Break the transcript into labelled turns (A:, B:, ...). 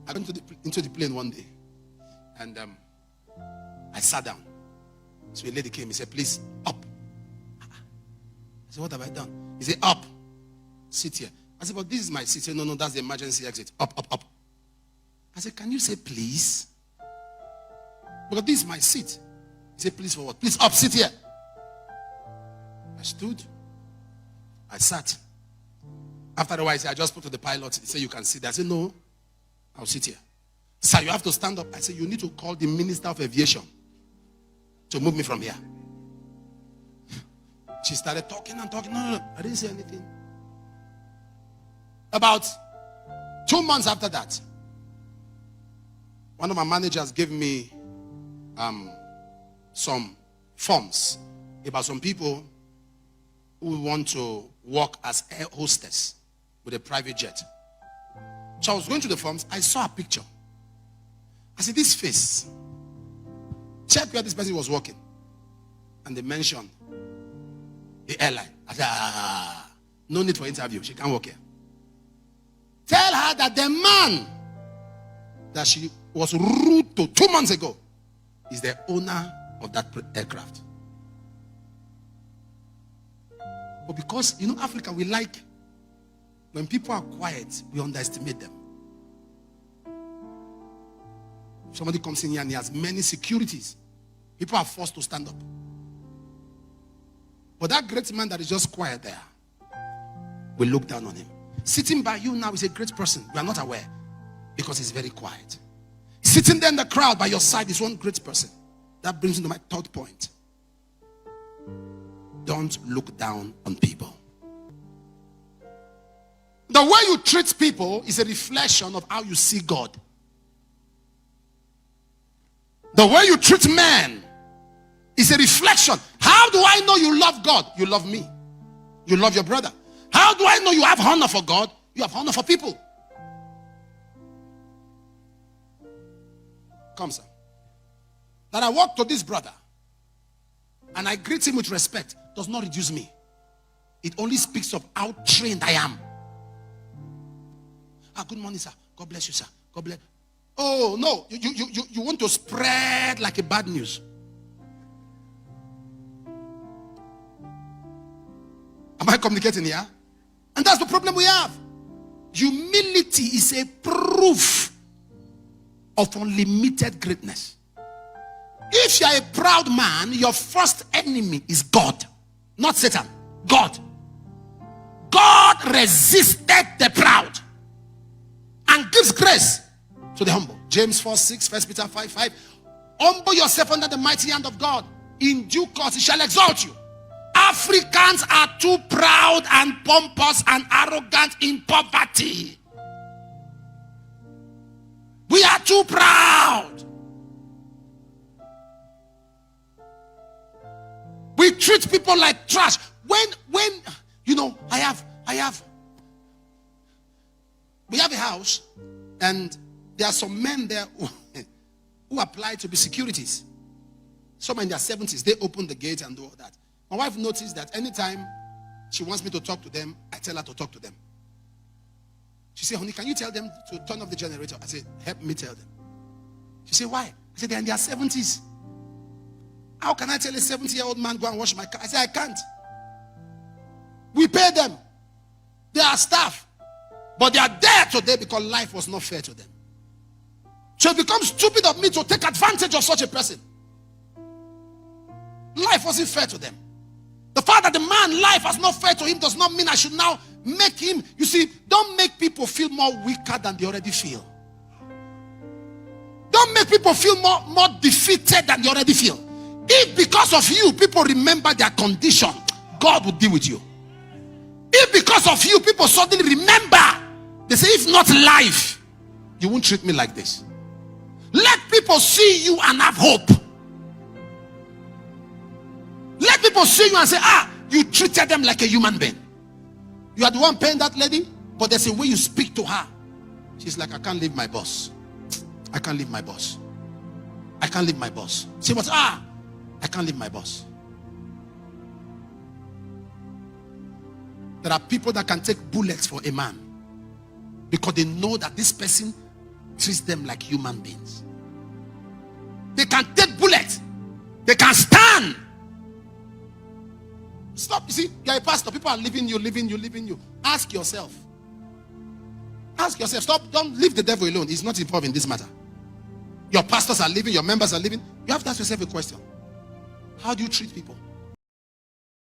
A: I went into the plane one day, and I sat down. So a lady came. He said, "Please, up." I said, "What have I done?" He said, "Up. Sit here." I said, "But this is my seat." He said, "No, that's the emergency exit. Up, up, up." I said, "Can you say please? Because this is my seat." He said, "Please for what?" "Please, up, sit here." I stood. I sat. After a while, he said, "I just spoke to the pilot." He said, "You can sit there." I said, "No, I'll sit here." "Sir, you have to stand up." I said, "You need to call the Minister of Aviation to move me from here." She started talking and talking. No, I didn't say anything. About 2 months after that, one of my managers gave me some forms about some people who want to work as air hostess with a private jet. So I was going through the forms. I saw a picture. I said, "This face, check where this person was working." And they mentioned the airline. I said, no need for interview. She can't work here. Tell her that the man that she was rude to 2 months ago is the owner of that aircraft. But because, Africa, we like, when people are quiet, we underestimate them. Somebody comes in here and he has many securities. People are forced to stand up. But that great man that is just quiet there, we look down on him. Sitting by you now is a great person. We are not aware because he's very quiet. Sitting there in the crowd by your side is one great person. That brings me to my third point. Don't look down on people. The way you treat people is a reflection of how you see God. The way you treat men is a reflection. How do I know you love God? You love me. You love your brother. How do I know you have honor for God? You have honor for people. Come, sir. That I walk to this brother and I greet him with respect does not reduce me. It only speaks of how trained I am. Good morning, sir. God bless you, sir. God bless. Oh, no. You want to spread like a bad news. Am I communicating here? And that's the problem we have. Humility is a proof of unlimited greatness. If you are a proud man, your first enemy is God, not Satan. God. God resisted the proud and gives grace to the humble. James 4:6, 1 Peter 5:5. Humble yourself under the mighty hand of God. In due course he shall exalt you. Africans are too proud and pompous and arrogant in poverty. We are too proud. We treat people like trash. When we have a house and there are some men there who apply to be securities. Some in their 70s, they open the gate and do all that. My wife noticed that anytime she wants me to talk to them, I tell her to talk to them. She said, "Honey, can you tell them to turn off the generator?" I said, "Help me tell them." She said, "Why?" I said, "They're in their 70s. How can I tell a 70-year-old man go and wash my car?" I said, "I can't. We pay them. They are staff. But they are there today because life was not fair to them. So it becomes stupid of me to take advantage of such a person. Life wasn't fair to them. The fact that the man life was not fair to him does not mean I should now make him. You see, don't make people feel more weaker than they already feel. Don't make people feel more defeated than they already feel. If because of you people remember their condition, God will deal with you. If because of you people suddenly remember, they say, if not life, you won't treat me like this. Let people see you and have hope. Let people see you and say, you treated them like a human being. You are the one paying that lady, but there's a way you speak to her. She's like, I can't leave my boss. I can't leave my boss. I can't leave my boss. She was, I can't leave my boss. There are people that can take bullets for a man because they know that this person treats them like human beings. They can take bullets. They can stand. Stop. You see, you're a pastor. People are leaving you. Ask yourself. Stop. Don't leave the devil alone. He's not involved in this matter. Your pastors are leaving. Your members are leaving. You have to ask yourself a question. How do you treat people?